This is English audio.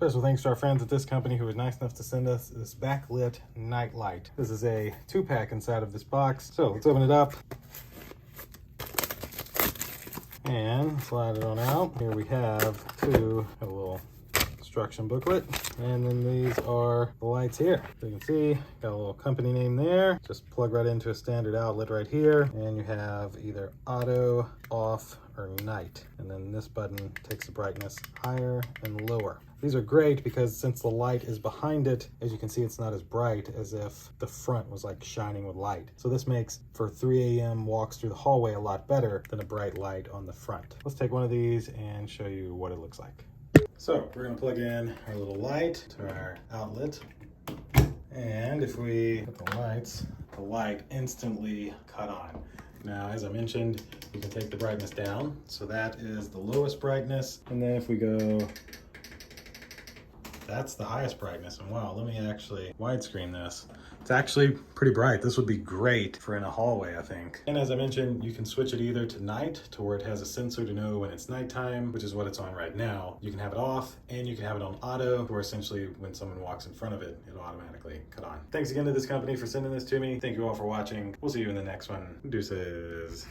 Special thanks to our friends at this company who was nice enough to send us this Backlit night light. This is a 2-pack inside of this box. So let's open it up and slide it on out. Here we have a little instruction booklet, and then these are the lights here. So you can see, got a little company name there. Just plug right into a standard outlet right here, and you have either auto, off, or night. And then this button takes the brightness higher and lower. These are great because since the light is behind it, as you can see, it's not as bright as if the front was like shining with light. So this makes for 3 a.m. walks through the hallway a lot better than a bright light on the front. Let's take one of these and show you what it looks like. So we're gonna plug in our little light to our outlet. And if we put the light instantly cut on. Now, as I mentioned, you can take the brightness down. So that is the lowest brightness. And then if we go, that's the highest brightness. And wow, let me actually widescreen this. It's actually pretty bright. This would be great for in a hallway, I think. And as I mentioned, you can switch it either to night, to where it has a sensor to know when it's nighttime, which is what it's on right now. You can have it off, and you can have it on auto, where essentially when someone walks in front of it, it'll automatically cut on. Thanks again to this company for sending this to me. Thank you all for watching. We'll see you in the next one. Deuces.